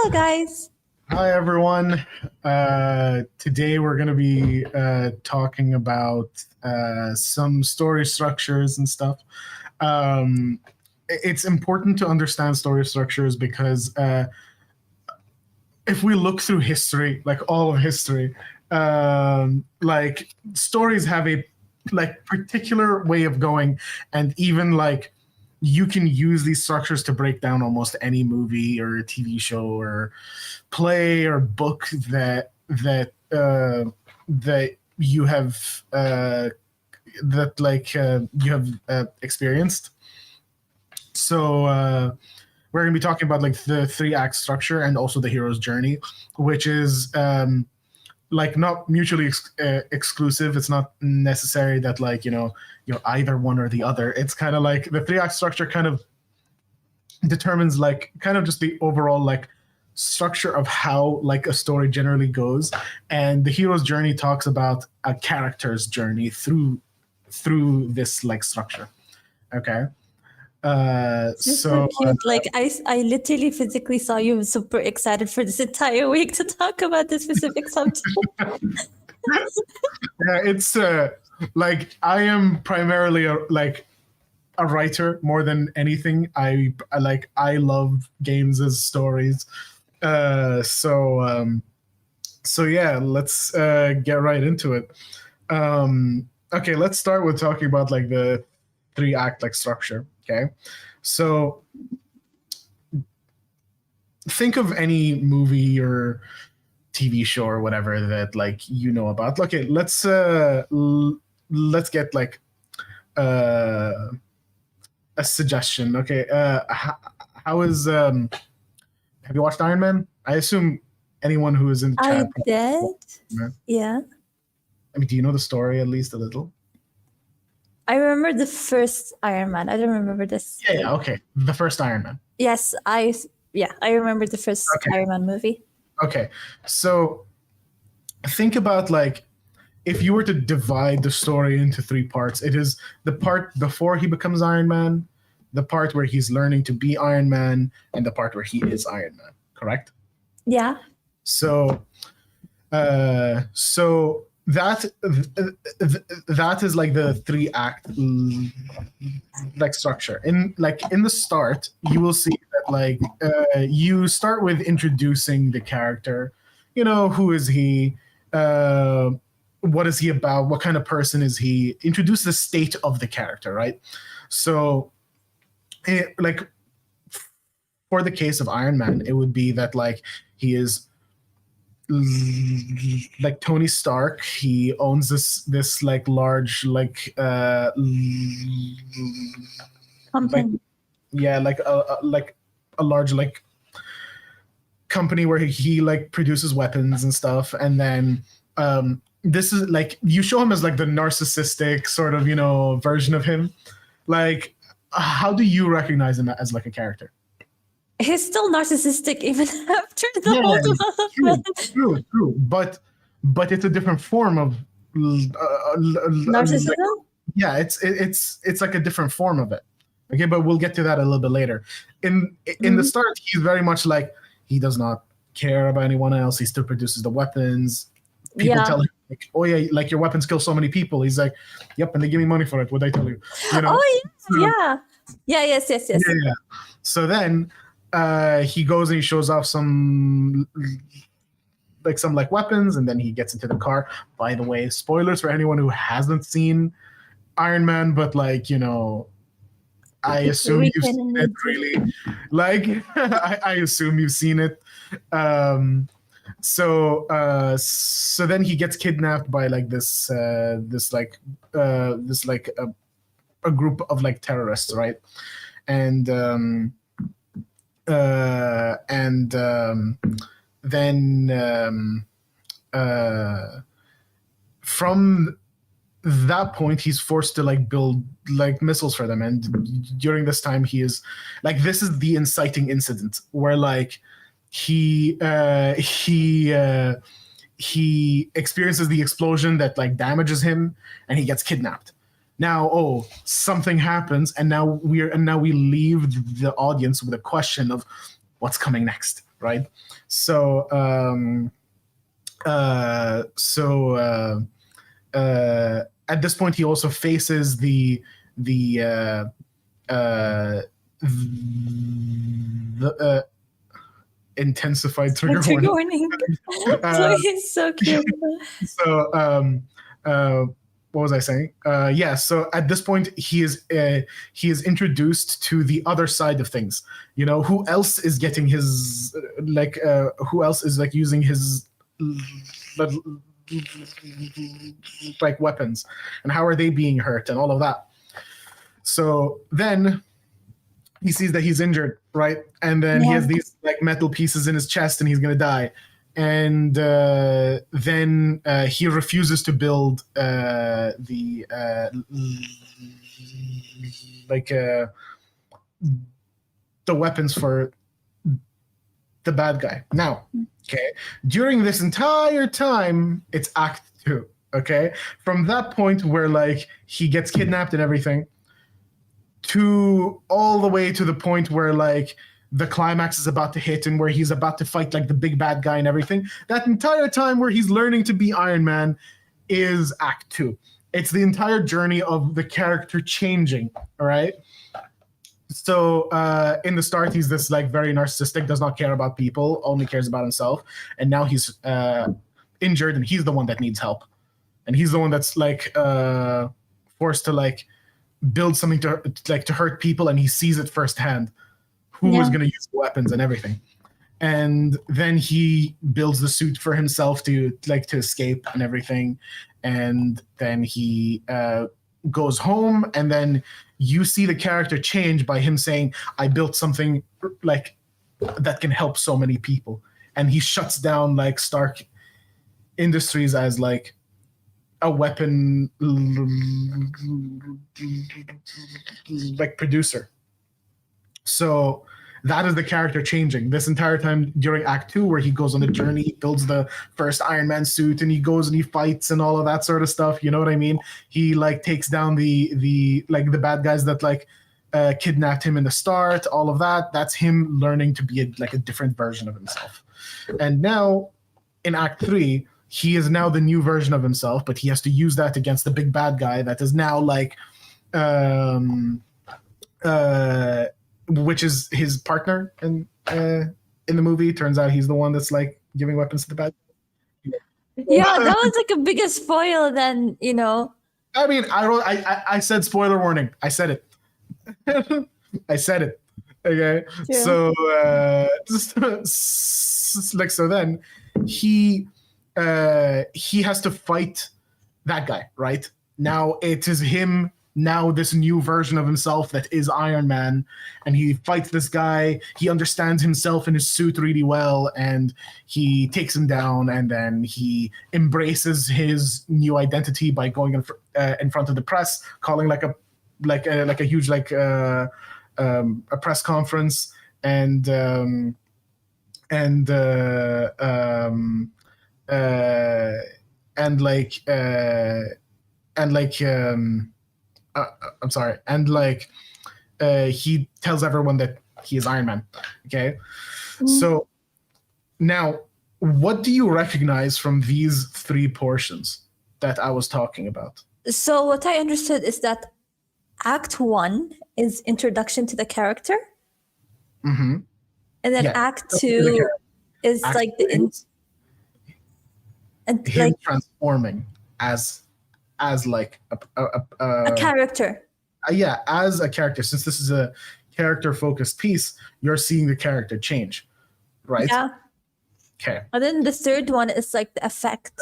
Hello, guys. Hi, everyone. Today we're going to be talking about some story structures and stuff. It's important to understand story structures because if we look through history, like all of history, like stories have a particular way of going, and even like you can use these structures to break down almost any movie or TV show or play or book that you have experienced. So we're going to be talking about like the 3-act structure and also the hero's journey, which is not mutually exclusive. It's not necessary that you're either one or the other. It's kind of like the 3-act structure kind of determines just the overall structure of how a story generally goes, and the hero's journey talks about a character's journey through this structure. Okay. So cute. I literally physically saw you super excited for this entire week to talk about this specific subject. Yeah, it's I am primarily a writer more than anything. I love games as stories. So yeah, let's get right into it. Okay, let's start with talking about the 3-act structure. Okay, so think of any movie or TV show or whatever that about. Okay, let's get a suggestion. Okay, how is have you watched Iron Man? I assume anyone who is in the chat. I did. Yeah. I mean, do you know the story at least a little? I remember the first Iron Man. I don't remember this. Yeah, okay. The first Iron Man. Yes, I remember the first Iron Man movie. Okay. So think about if you were to divide the story into 3 parts, it is the part before he becomes Iron Man, the part where he's learning to be Iron Man, and the part where he is Iron Man, correct? Yeah. So that is the 3-act structure. In the start, you will see that you start with introducing the character. Who is he? What is he about? What kind of person is he? Introduce the state of the character, right? So for the case of Iron Man, it would be that he is Tony Stark. He owns this large company. A large company where he produces weapons and stuff. And then this is you show him as the narcissistic sort of version of him. How do you recognize him as a character? He's still narcissistic even after the whole true. But it's a different form of narcissism. It's a different form of it. Okay, but we'll get to that a little bit later. In the start, he's very much he does not care about anyone else. He still produces the weapons. People tell him oh yeah, your weapons kill so many people. He's like, yep, and they give me money for it. What'd I tell you? Yes. Yeah. So then he goes and he shows off some weapons, and then he gets into the car. By the way, spoilers for anyone who hasn't seen Iron Man, but I assume you've seen it, really. I assume you've seen it. So then he gets kidnapped by a group of terrorists, right? And then from that point, he's forced to build missiles for them. And during this time, he is this is the inciting incident where he experiences the explosion that damages him, and he gets kidnapped. Now, something happens, and now we leave the audience with a question of what's coming next. right? So at this point, he also faces the intensified trigger Trigger warning. warning. Chloe is so cute. So what was I saying? Yeah. So at this point, he is introduced to the other side of things. You know, who else is getting his who else is like using his like weapons, and how are they being hurt, and all of that. So then he sees that he's injured, right? And then he has these like metal pieces in his chest, and he's gonna die. And then he refuses to build the weapons for the bad guy. Now, okay, during this entire time, it's Act 2. Okay, from that point where like he gets kidnapped and everything, to all the way to the point where like the climax is about to hit and where he's about to fight like the big bad guy and everything. That entire time where he's learning to be Iron Man is Act 2. It's the entire journey of the character changing. All right. So in the start, he's this like very narcissistic, does not care about people, only cares about himself. And now he's injured, and he's the one that needs help. And he's the one that's like forced to like build something to hurt people, and he sees it firsthand. Who is going to use the weapons and everything. And then he builds the suit for himself to escape and everything. And then he goes home, and then you see the character change by him saying, I built something like that can help so many people. And he shuts down like Stark Industries as like a weapon like producer. So that is the character changing this entire time during Act 2, where he goes on the journey, builds the first Iron Man suit, and he goes and he fights and all of that sort of stuff. You know what I mean? He like takes down the bad guys that like kidnapped him in the start. All of that. That's him learning to be a different version of himself. And now in Act 3, he is now the new version of himself, but he has to use that against the big bad guy that is now like which is his partner in the movie. Turns out he's the one that's like giving weapons to the bad guy. Yeah, that was like a bigger spoil than, you know. I mean, I said spoiler warning. I said it. I said it. Okay. True. So then he has to fight that guy, right? Now it is him. Now this new version of himself that is Iron Man, and he fights this guy. He understands himself in his suit really well, and he takes him down, and then he embraces his new identity by going in front of the press, calling a huge a press conference, and I'm sorry, and he tells everyone that he is Iron Man. Okay, so now what do you recognize from these three portions that I was talking about? So what I understood is that Act 1 is introduction to the character, and then Act 2 is Act like the and him like transforming as like a character. As a character. Since this is a character-focused piece, you're seeing the character change, right? Yeah. Okay. And then the third one is like the effect.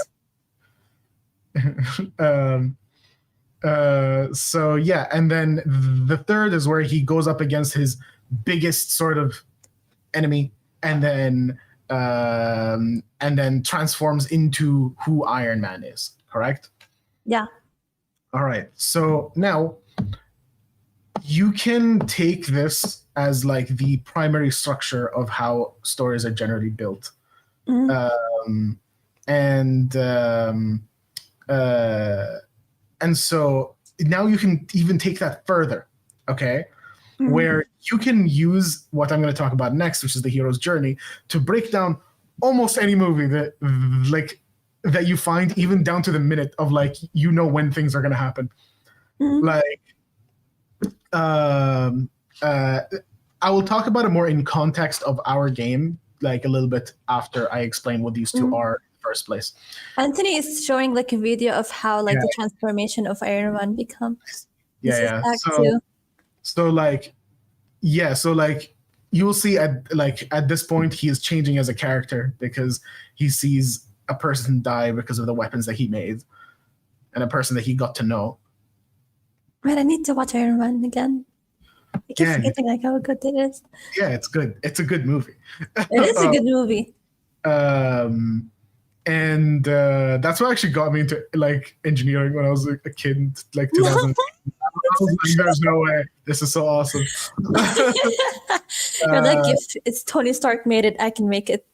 So yeah, and then the third is where he goes up against his biggest sort of enemy, and then transforms into who Iron Man is. Correct? Yeah. All right. So now you can take this as like the primary structure of how stories are generally built. And so now you can even take that further. Okay. where you can use what I'm going to talk about next, which is the hero's journey, to break down almost any movie that you find, even down to the minute of like, you know, when things are going to happen. Like, I will talk about it more in context of our game, like a little bit after I explain what these two are in the first place. Anthony is showing like a video of how like the transformation of Iron Man becomes. So like you will see at this point he is changing as a character because he sees a person die because of the weapons that he made and a person that he got to know. Man, I need to watch Iron Man again. I keep forgetting like how good it is. Yeah, it's good. It's a good movie. It is a good movie. And that's what actually got me into like engineering when I was a kid, like 2000. I was like, there's no way. This is so awesome. You're like, if it's Tony Stark made it, I can make it.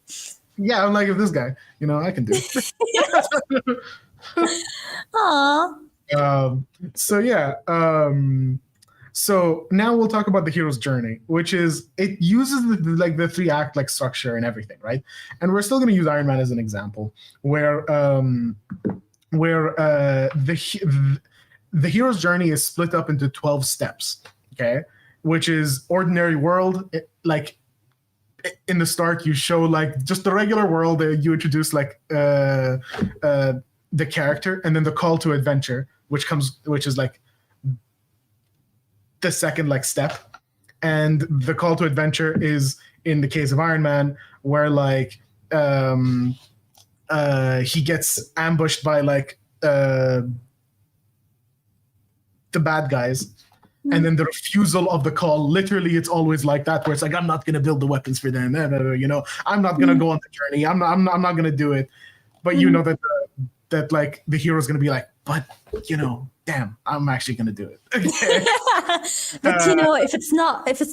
Yeah, I'm like, if this guy, you know, I can do it. Aww. So now we'll talk about the hero's journey, which is it uses the 3-act like structure and everything, right? And we're still going to use Iron Man as an example, where the hero's journey is split up into 12 steps, okay? Which is ordinary world. Like in the start, you show like just the regular world. You introduce like the character, and then the call to adventure, which is like the second like step. And the call to adventure is in the case of Iron Man, where like he gets ambushed by like the bad guys. And then the refusal of the call, literally, it's always like that, where it's like, I'm not going to build the weapons for them. You know, I'm not going to go on the journey. I'm not going to do it. But you know that like the hero's going to be like, but you know, damn, I'm actually going to do it. Okay. But you know, if it's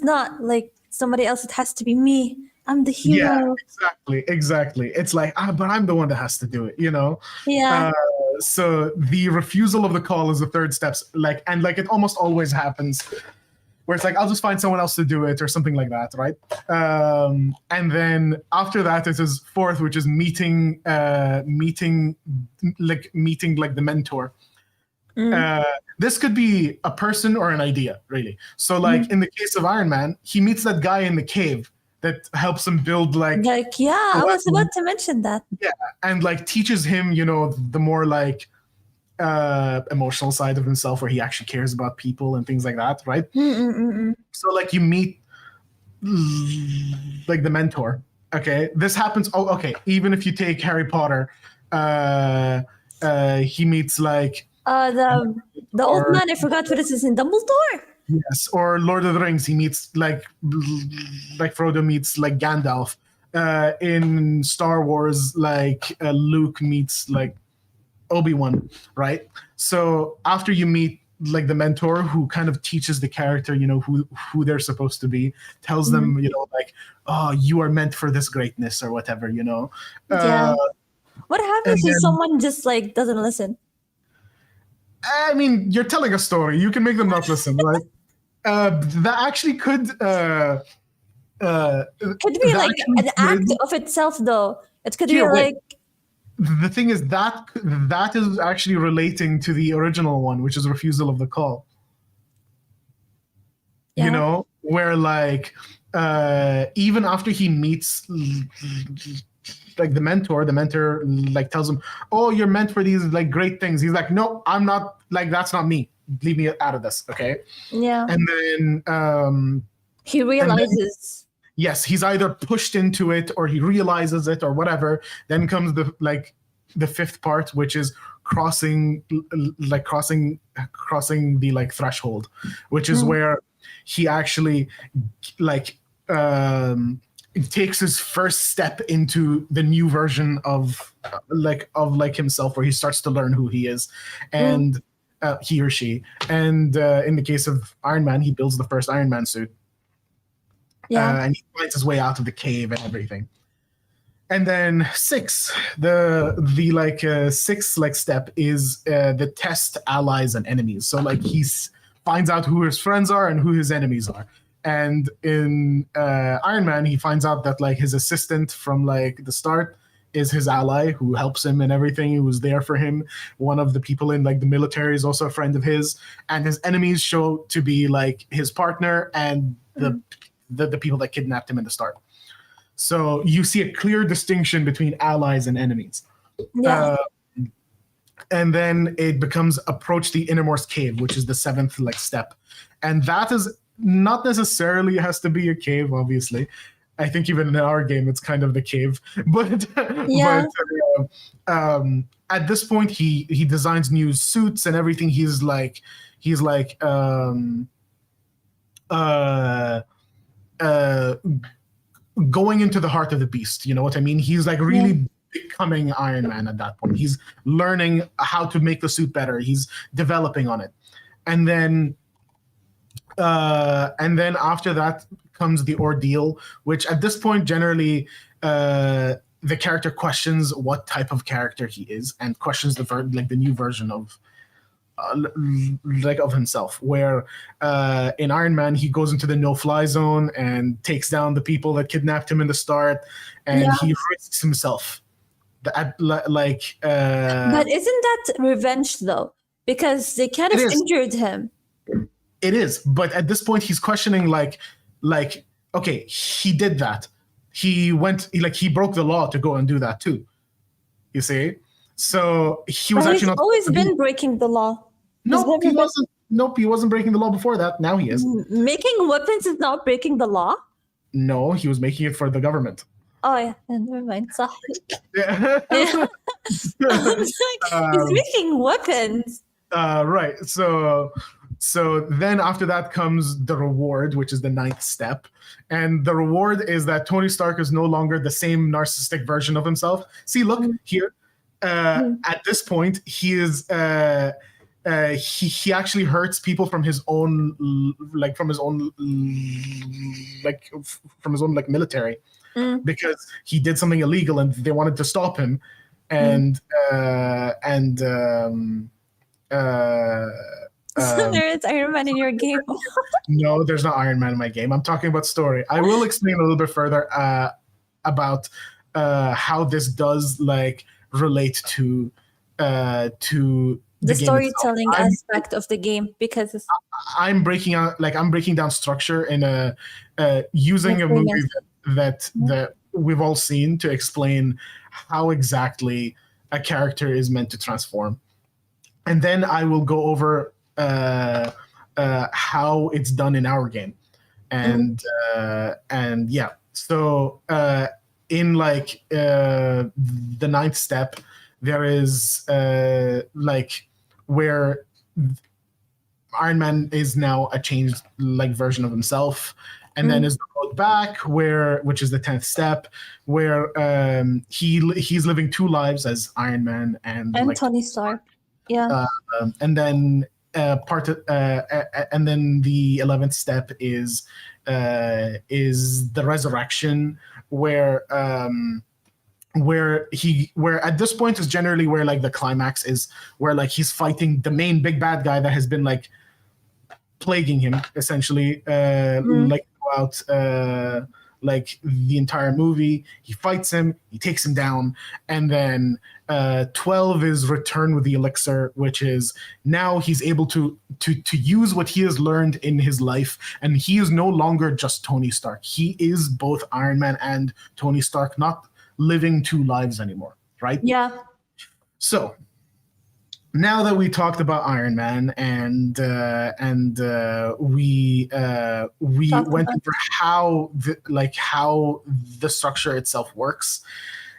not like somebody else, it has to be me. I'm the hero. Yeah, exactly. It's like, but I'm the one that has to do it, you know? Yeah. So the refusal of the call is the third steps, like, and like it almost always happens where it's like, I'll just find someone else to do it or something like that, right? And then after that, it is fourth, which is meeting like the mentor. This could be a person or an idea, really. So like in the case of Iron Man, he meets that guy in the cave that helps him build like I was about to mention that. Yeah, and like teaches him, you know, the more like emotional side of himself, where he actually cares about people and things like that, right? So like you meet like the mentor. Okay, this happens. Oh, okay. Even if you take Harry Potter, he meets like the old man. I forgot what it is in Dumbledore. Yes, or Lord of the Rings, he meets like Frodo meets like Gandalf. In Star Wars, like Luke meets like Obi-Wan, right? So after you meet like the mentor who kind of teaches the character, you know, who they're supposed to be, tells them, you know, like, oh, you are meant for this greatness or whatever, you know. What happens if someone just like doesn't listen? I mean, you're telling a story. You can make them not listen, right? That actually could be like an act of itself, though. It could be like. The thing is that is actually relating to the original one, which is refusal of the call. Yeah. You know, where like even after he meets like the mentor like tells him, oh, you're meant for these like great things. He's like, no, I'm not. Like, that's not me. Leave me out of this, okay? Yeah. And then he realizes. Yes, he's either pushed into it or he realizes it or whatever. Then comes the fifth part, which is crossing the like threshold, which is where he actually like takes his first step into the new version of himself, where he starts to learn who he is, and he or she. And in the case of Iron Man, he builds the first Iron Man suit. Yeah. And he finds his way out of the cave and everything. And then sixth step is the test allies and enemies. So like he finds out who his friends are and who his enemies are. And in Iron Man, he finds out that like his assistant from like the start is his ally who helps him and everything, who was there for him. One of the people in like the military is also a friend of his, and his enemies show to be like his partner and the people that kidnapped him in the start. So you see a clear distinction between allies and enemies. Yeah. And then it becomes approach the innermost cave, which is the 7th like step. And that is not necessarily has to be a cave, obviously. I think even in our game, it's kind of the cave. But, at this point, he designs new suits and everything. He's like going into the heart of the beast. You know what I mean? He's like really becoming Iron Man at that point. He's learning how to make the suit better. He's developing on it. And then after that comes the Ordeal, which at this point generally the character questions what type of character he is and questions the new version of of himself, where in Iron Man he goes into the no-fly zone and takes down the people that kidnapped him in the start, and he risks himself. But isn't that revenge though? Because they kind of injured him. It is, but at this point he's questioning like okay, he did that. He broke the law to go and do that too. You see? So he was actually not always been breaking the law. Nope, he wasn't. Nope, he wasn't breaking the law before that. Now he is. Making weapons is not breaking the law? No, he was making it for the government. Oh yeah, never mind. Sorry. Yeah. He's making weapons. Right. So then after that comes the reward, which is the 9th step. And the reward is that Tony Stark is no longer the same narcissistic version of himself. See, look here. At this point, he is he actually hurts people from his own military because he did something illegal and they wanted to stop him, and so there is Iron Man in your game. No, there's not Iron Man in my game. I'm talking about story. I will explain a little bit further about how this does like relate to the storytelling aspect of the game, because I'm breaking down structure in a using a movie that we've all seen to explain how exactly a character is meant to transform, and then I will go over how it's done in our game, and yeah. So in like the 9th step, there is where Iron Man is now a changed like version of himself, and then is the road back, which is the 10th step, where he's living 2 lives as Iron Man and Tony Stark. Yeah. And then and then the 11th step is the resurrection, where at this point is generally where like the climax is, where like he's fighting the main big bad guy that has been like plaguing him essentially like throughout like the entire movie. He fights him, he takes him down, and then 12 is Return with the Elixir, which is now he's able to use what he has learned in his life, and he is no longer just Tony Stark. He is both Iron Man and Tony Stark, not living 2 lives anymore, right? Yeah. So now that we talked about Iron Man and we went over how the structure itself works.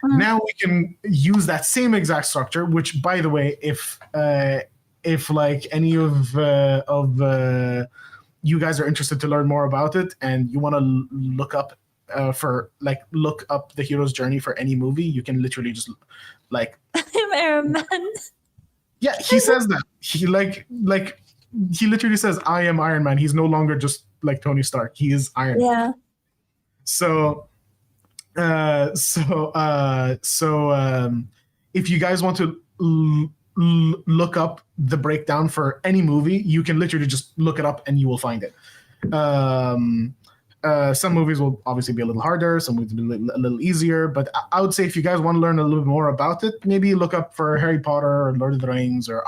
Now we can use that same exact structure, which, by the way, if like any of you guys are interested to learn more about it and you want to look up look up the hero's journey for any movie, you can literally just like I'm Iron Man. Yeah, he says that. He he literally says, I am Iron Man. He's no longer just like Tony Stark. He is Iron Man. Yeah. So if you guys want to look up the breakdown for any movie, you can literally just look it up and you will find it. Some movies will obviously be a little harder, some movies will be a little easier, but I would say if you guys want to learn a little bit more about it, maybe look up for Harry Potter or Lord of the Rings or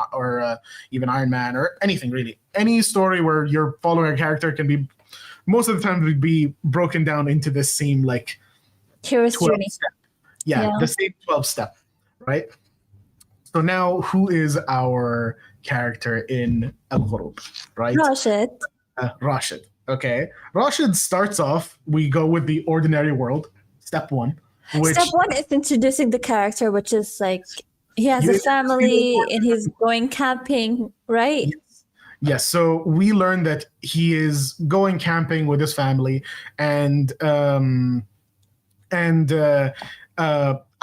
even Iron Man or anything really. Any story where you're following a character can be, most of the time, would be broken down into the same like hero's 12 journey. step. Yeah, the same 12 step, right? So now, who is our character in Ghroob, right? Rashid. Rashid. Okay. Rashid starts off, we go with the ordinary world, step one. Step one is introducing the character, which is like he has a family and he's going camping, right? Yes. So we learn that he is going camping with his family, and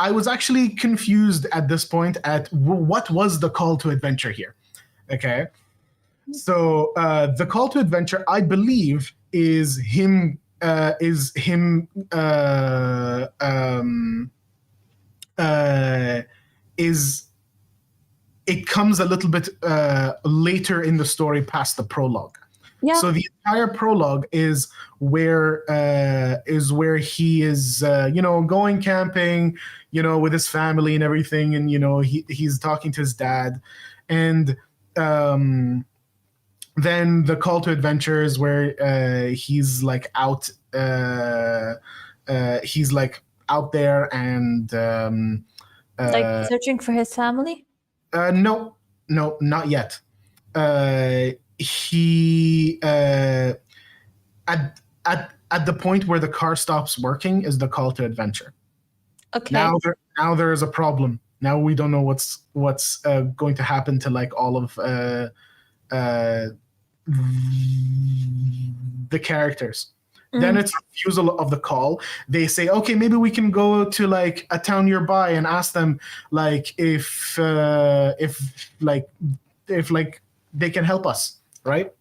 I was actually confused at this point at what was the call to adventure here. Okay. So the call to adventure, I believe, is him. It comes a little bit later in the story, past the prologue. Yeah. So the entire prologue is where he is, going camping, with his family and everything, and he's talking to his dad, and then the call to adventure is where he's like out. He's like out there and like searching for his family. No, not yet. He at the point where the car stops working is the call to adventure. Okay. Now there is a problem. Now we don't know what's going to happen to like all of the characters. Then it's refusal of the call. They say, okay, maybe we can go to like a town nearby and ask them like if they can help us, right?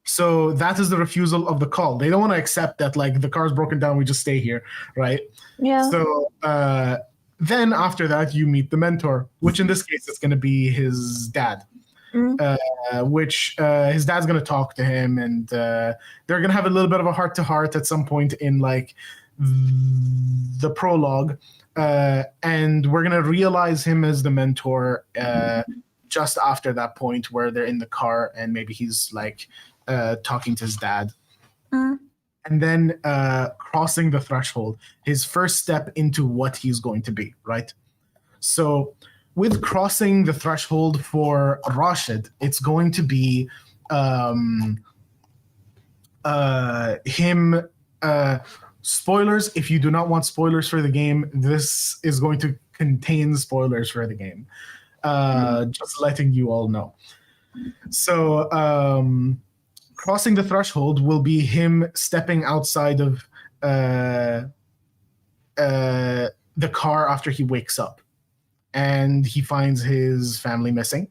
So that is the refusal of the call. They don't want to accept that like the car's broken down, we just stay here, right? Yeah. So then after that you meet the mentor, which in this case is going to be his dad. Which his dad's going to talk to him, and they're going to have a little bit of a heart-to-heart at some point in like the prologue, and we're going to realize him as the mentor just after that point where they're in the car and maybe he's like talking to his dad. And then crossing the threshold, his first step into what he's going to be, right? So with crossing the threshold for Rashid, it's going to be him. Spoilers, if you do not want spoilers for the game, this is going to contain spoilers for the game. Just letting you all know. So crossing the threshold will be him stepping outside of the car after he wakes up. And he finds his family missing,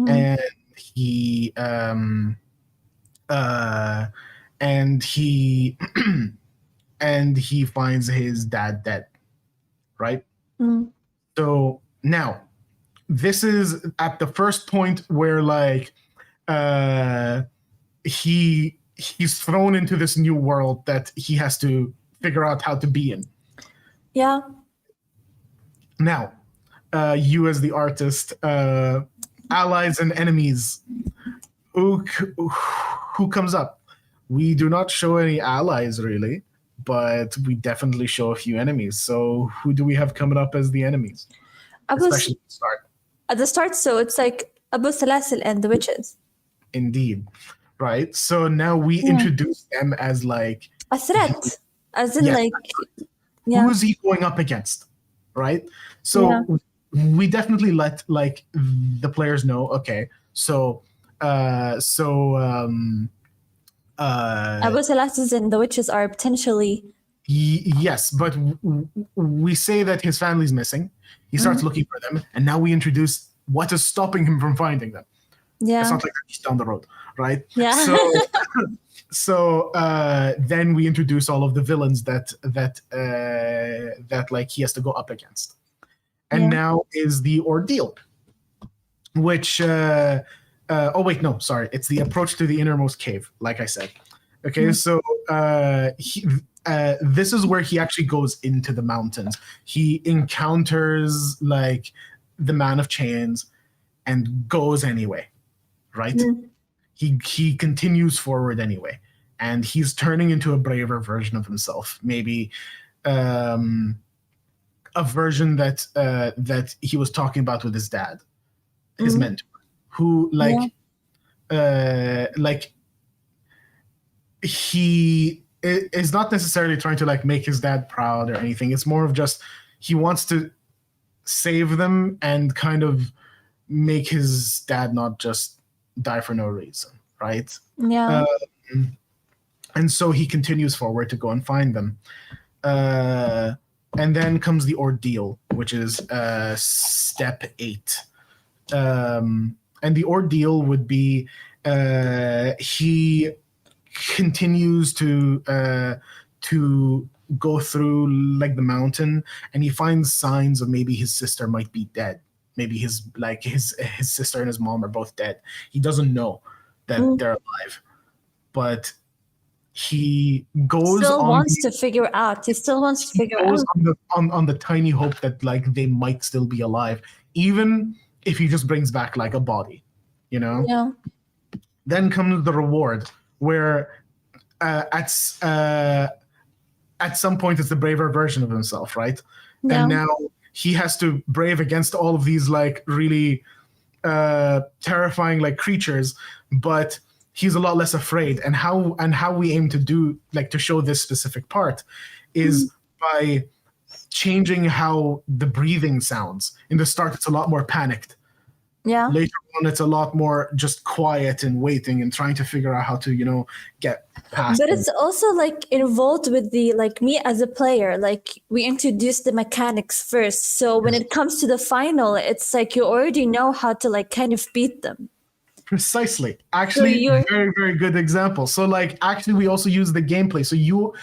and he finds his dad dead, right? So now, this is at the first point where like he's thrown into this new world that he has to figure out how to be in. Yeah. Now, you as the artist, allies and enemies, who comes up? We do not show any allies really, but we definitely show a few enemies. So who do we have coming up as the enemies? Especially at the start. At the start, so it's like Abu Salasil and the witches. Indeed, right? So now we introduce them as like a threat, as in like who is he going up against, right? So we definitely let like the players know. Okay, so Abu Salasis and the witches are potentially yes, but we say that his family's missing. He starts looking for them, and now we introduce what is stopping him from finding them. Yeah, it's not like they're just down the road, right? Yeah. So then we introduce all of the villains that like he has to go up against. And now is the ordeal, which oh wait, no, sorry. It's the approach to the innermost cave, like I said. Okay, so this is where he actually goes into the mountains. He encounters like the Man of Chains and goes anyway, right? He continues forward anyway, and he's turning into a braver version of himself. Maybe a version that he was talking about with his dad, his mentor, who he is not necessarily trying to like make his dad proud or anything. It's more of just he wants to save them and kind of make his dad not just die for no reason, right? Yeah. And so he continues forward to go and find them. And then comes the ordeal, which is step 8. And the ordeal would be he continues to go through like the mountain, and he finds signs of maybe his sister might be dead. Maybe his sister and his mom are both dead. He doesn't know that they're alive, but he goes still wants to figure out. He still wants to figure out on the tiny hope that like they might still be alive, even if he just brings back like a body, you know. Yeah. Then comes the reward, where at some point it's the braver version of himself, right? Yeah. And now he has to brave against all of these like really terrifying like creatures, but he's a lot less afraid. And how we aim to do like to show this specific part is by changing how the breathing sounds. In the start, it's a lot more panicked. Yeah. Later on, it's a lot more just quiet and waiting and trying to figure out how to, you know, get past. But it's also like involved with the, like me as a player, like we introduce the mechanics first. So when it comes to the final, it's like you already know how to like kind of beat them. Precisely. Actually, so very, very good example. So like actually we also use the gameplay. So you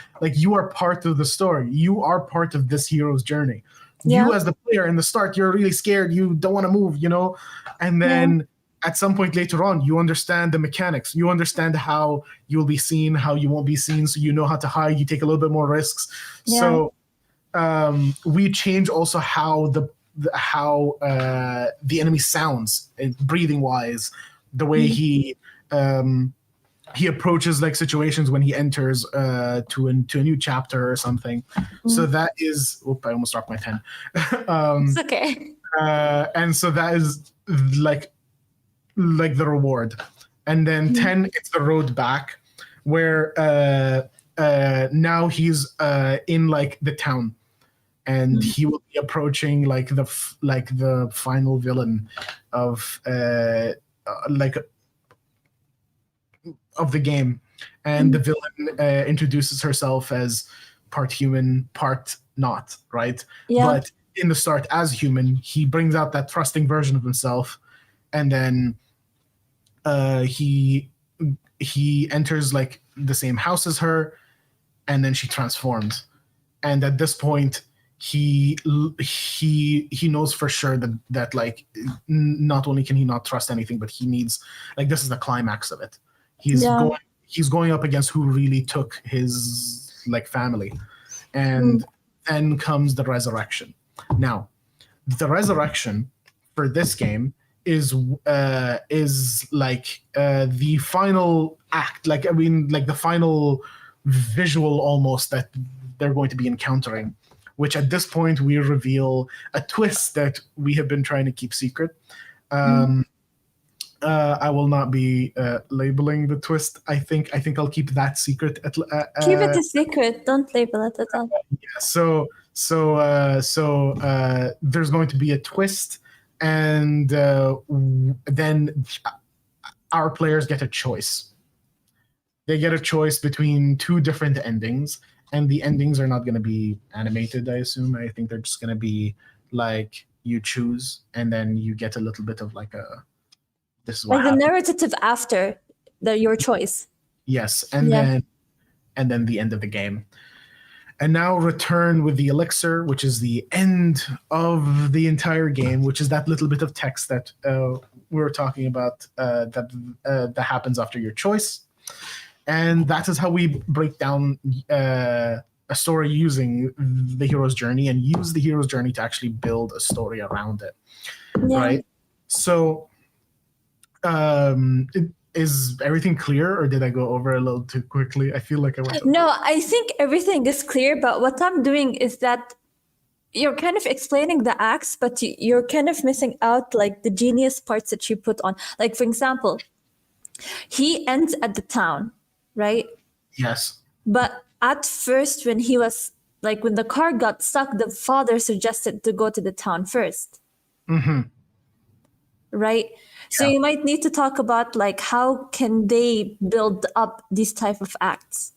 are part of the story. You are part of this hero's journey. Yeah. You as the player in the start, you're really scared. You don't want to move, you know? And then at some point later on, you understand the mechanics. You understand how you'll be seen, how you won't be seen. So you know how to hide. You take a little bit more risks. Yeah. So we change also how the enemy sounds, breathing wise, the way he approaches like situations when he enters to a new chapter or something. So that is, I almost dropped my pen. It's okay. And so that is like the reward. And then 10, it's the road back, where now he's in like the town, and he will be approaching like the final villain of of the game, and the villain introduces herself as part human, part not, right? Yeah. But in the start, as human, he brings out that trusting version of himself, and then he enters like the same house as her, and then she transforms. And at this point, he knows for sure that like not only can he not trust anything, but he needs, like, this is the climax of it. He's going up against who really took his like family, and then comes the resurrection. Now, the resurrection for this game is like the final act, like the final visual almost that they're going to be encountering, which at this point we reveal a twist that we have been trying to keep secret. I will not be labeling the twist. I think I'll keep that secret. Keep it a secret. Don't label it at all. Yeah. So there's going to be a twist, and then our players get a choice. They get a choice between two different endings, and the endings are not going to be animated, I assume. I think they're just going to be like you choose, and then you get a little bit of like a, this is what like the narrative after your choice. Yes, and then the end of the game. and now return with the elixir, which is the end of the entire game, which is that little bit of text that we were talking about that happens after your choice. And that is how we break down a story using the hero's journey, and use the hero's journey to actually build a story around it. Yeah. Right? So is everything clear, or did I go over a little too quickly? I feel like I went over. No, I think everything is clear, but what I'm doing is that you're kind of explaining the acts, but you're kind of missing out like the genius parts that you put on. Like, for example, he ends at the town, right? Yes. But at first, when he was like, when the car got stuck, the father suggested to go to the town first. Mm-hmm. Right? Yeah. So you might need to talk about like, how can they build up these type of acts?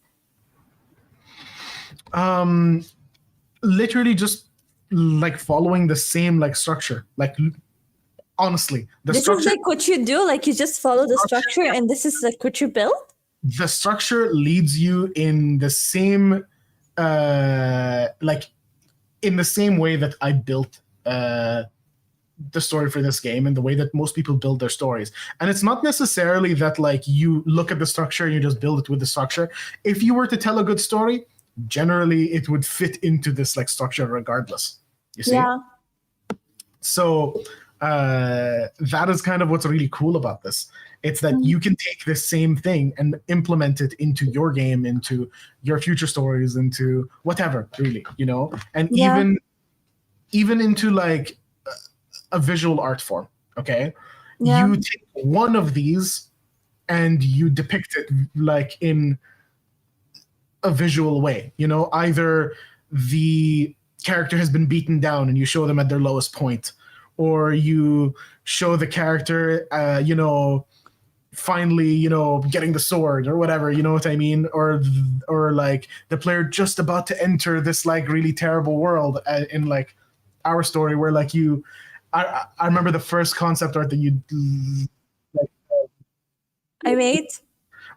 Literally just like following the same like structure. Like, honestly, this is like what you do. Like, you just follow the structure, and this is like what you build. The structure leads you in the same, like, in the same way that I built the story for this game, and the way that most people build their stories. And it's not necessarily that like you look at the structure and you just build it with the structure. If you were to tell a good story, generally it would fit into this like structure regardless. You see? Yeah. So that is kind of what's really cool about this. It's that you can take this same thing and implement it into your game, into your future stories, into whatever, really, you know? And even into like a visual art form, okay? Yeah. You take one of these and you depict it like in a visual way, you know? Either the character has been beaten down and you show them at their lowest point, or you show the character, you know, finally, you know, getting the sword or whatever, you know what I mean? Or like the player just about to enter this like really terrible world in like our story, where like I remember the first concept art that you like, I made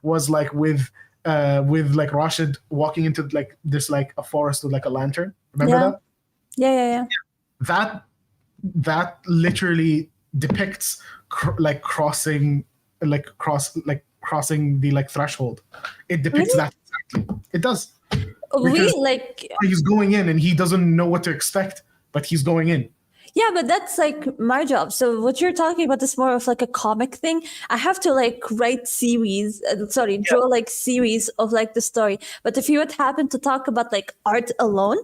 was like with like Rashid walking into like this like a forest with like a lantern. Remember that? Yeah. That literally depicts crossing the like threshold. It depicts that exactly. It does. He's going in and he doesn't know what to expect, but he's going in. Yeah, but that's like my job. So what you're talking about is more of like a comic thing. I have to like write draw like series of like the story. But if you would happen to talk about like art alone,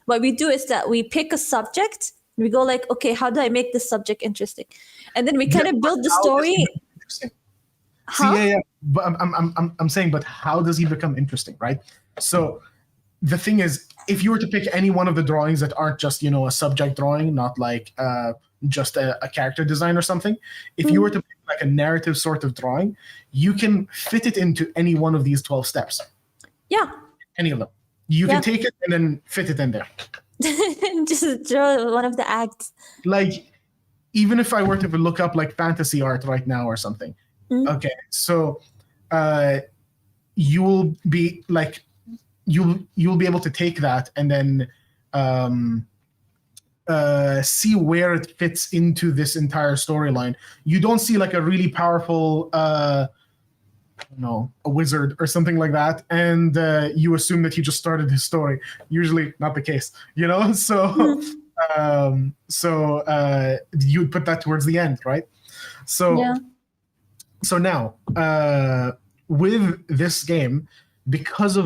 what we do is that we pick a subject. We go like, okay, how do I make this subject interesting? And then we kind of build the story. Huh? See, but I'm saying, but how does he become interesting, right? So the thing is, if you were to pick any one of the drawings that aren't just, you know, a subject drawing, not like just a character design or something, if you were to pick like a narrative sort of drawing, you can fit it into any one of these 12 steps. Yeah. Any of them. You can take it and then fit it in there. Just draw one of the acts. Like, even if I were to look up like fantasy art right now or something, okay, so you will be like, you'll be able to take that and then see where it fits into this entire storyline. You don't see like a really powerful a wizard or something like that, and you assume that he just started his story. Usually not the case, you know? So you would put that towards the end, right? So now with this game, because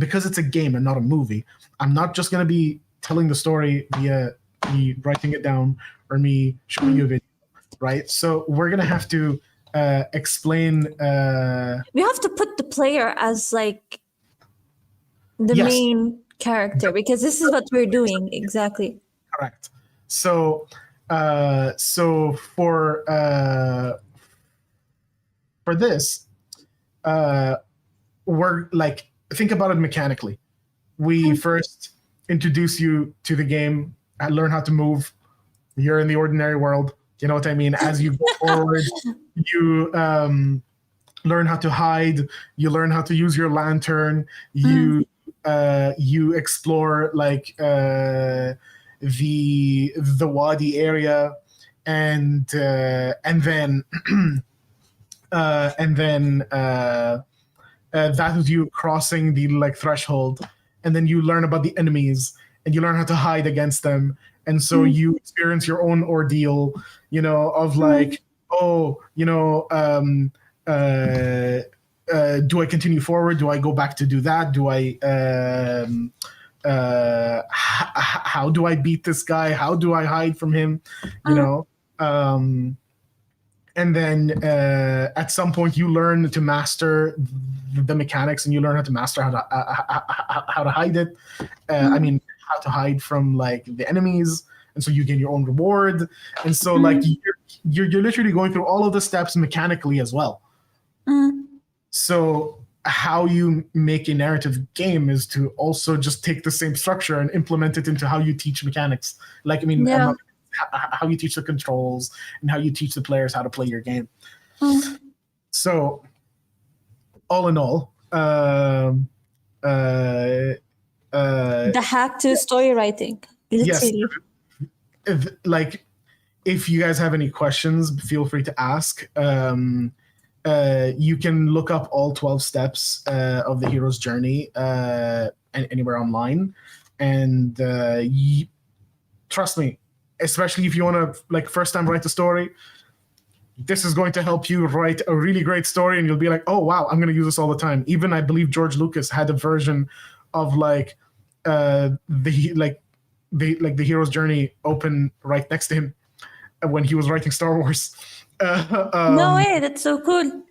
it's a game and not a movie, I'm not just going to be telling the story via me writing it down or me showing you a video, right? So we're going to have to explain. We have to put the player as like the main character, because this is what we're doing exactly. Correct. So for this, we're like, think about it mechanically. We first introduce you to the game and learn how to move. You're in the ordinary world. You know what I mean? As you go forward, you learn how to hide. You learn how to use your lantern. You you explore like the Wadi area, and then that is you crossing the like threshold, and then you learn about the enemies and you learn how to hide against them, and so you experience your own ordeal, of like, oh, do I continue forward? Do I go back to do that? Do I how do I beat this guy? How do I hide from him? And then at some point you learn to master the mechanics, and you learn how to master how to hide it. I mean, how to hide from like the enemies, and so you gain your own reward. And so like you're literally going through all of the steps mechanically as well. So how you make a narrative game is to also just take the same structure and implement it into how you teach mechanics. Like, I mean, how you teach the controls and how you teach the players how to play your game. So all in all, the hack to story writing. Literally. Yes. Like, if you guys have any questions, feel free to ask. You can look up all 12 steps of the hero's journey anywhere online, and trust me, especially if you want to like first time write a story, this is going to help you write a really great story, and you'll be like, oh wow, I'm going to use this all the time. Even I believe George Lucas had a version of like the hero's journey open right next to him when he was writing Star Wars. No way, that's so cool.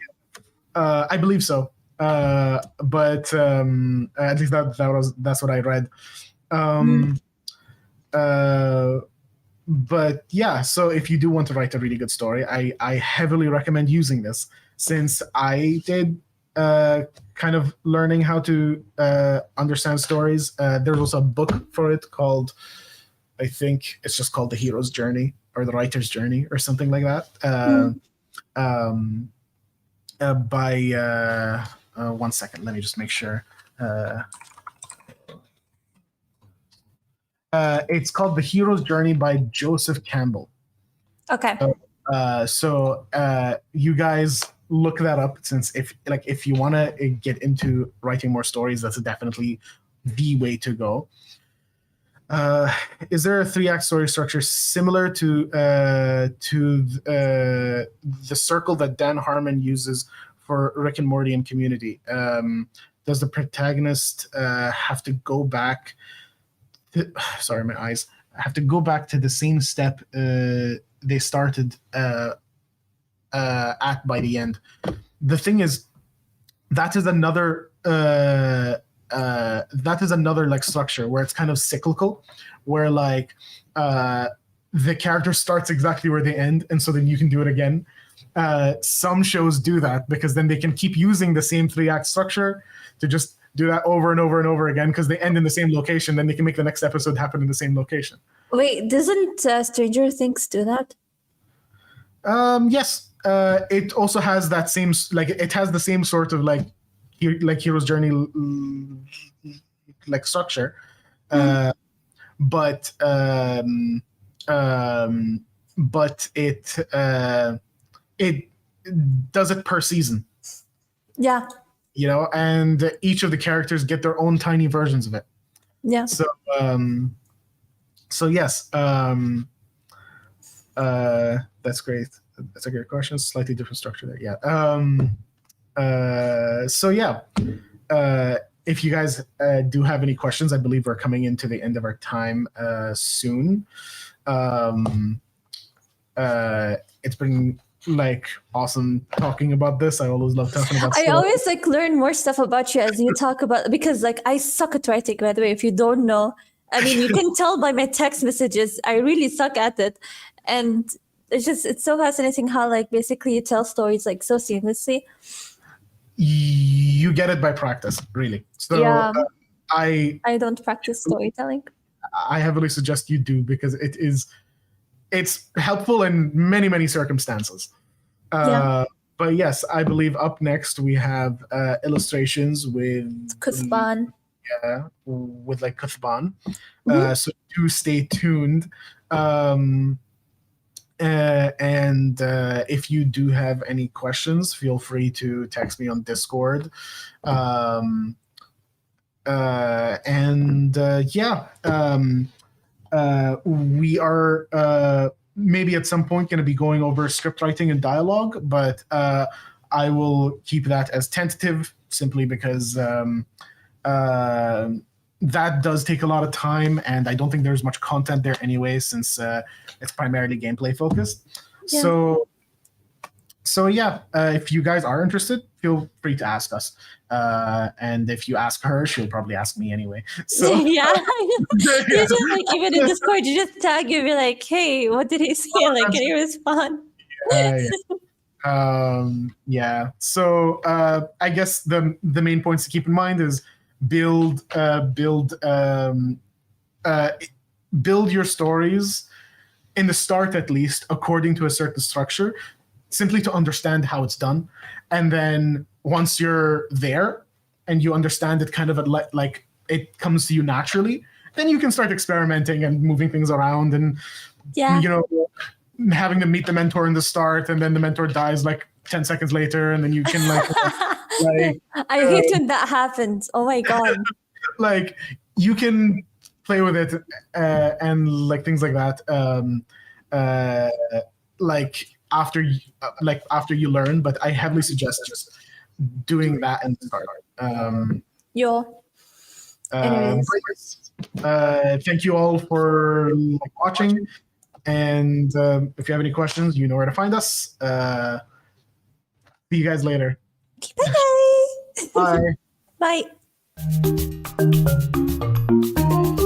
I believe so, but at least that's what I read. But yeah, so if you do want to write a really good story, I heavily recommend using this, since I did kind of learning how to understand stories. There's also a book for it called, I think it's just called The Hero's Journey or The Writer's Journey or something like that. By 1 second, let me just make sure. It's called The Hero's Journey by Joseph Campbell. Okay. So you guys look that up, since if you want to get into writing more stories, that's definitely the way to go. Is there a 3-act story structure similar to the circle that Dan Harmon uses for Rick and Morty and Community? Does the protagonist have to go back? Sorry, my eyes. Have to go back to the same step they started at by the end. The thing is, that is another like structure where it's kind of cyclical, where like the character starts exactly where they end, and so then you can do it again. Some shows do that because then they can keep using the same 3-act structure to just do that over and over and over again, because they end in the same location. Then they can make the next episode happen in the same location. Wait, doesn't Stranger Things do that? Yes. It also has that same, like, it has the same sort of like Hero's Journey like structure, but it does it per season. Yeah. And each of the characters get their own tiny versions of it. Yeah. So yes, that's great. That's a great question. Slightly different structure there. Yeah. So yeah, if you guys do have any questions, I believe we're coming into the end of our time soon. It's been like awesome talking about this. I always love talking about stuff. I always like learn more stuff about you as you talk about, because like I suck at writing, by the way, if you don't know. I mean, you can tell by my text messages, I really suck at it. And it's so fascinating how like basically you tell stories like so seamlessly. You get it by practice, really. So yeah. I don't practice storytelling. I heavily suggest you do, because it's helpful in many, many circumstances. But yes, I believe up next we have illustrations with Kuzban. with like Kuthban. So do stay tuned. And if you do have any questions, feel free to text me on Discord. We are maybe at some point going to be going over script writing and dialogue, but I will keep that as tentative simply because that does take a lot of time, and I don't think there's much content there anyway, since it's primarily gameplay focused. Yeah. So yeah, if you guys are interested, feel free to ask us. And if you ask her, she'll probably ask me anyway. So Yeah. You just like, even in Discord, you just tag you, be like, hey, what did he say? Like, can you respond? Yeah. So I guess the main points to keep in mind is build your stories in the start, at least, according to a certain structure, simply to understand how it's done. And then once you're there and you understand it kind of like it comes to you naturally, then you can start experimenting and moving things around and, having to meet the mentor in the start, and then the mentor dies like 10 seconds later, and then you can I hate when that happens. Oh my God. like you can play with it and like things like that. Like after you learn, but I heavily suggest just doing that and start. Anyways. Thank you all for watching, and if you have any questions, you know where to find us. See you guys later. Bye. Bye. Bye.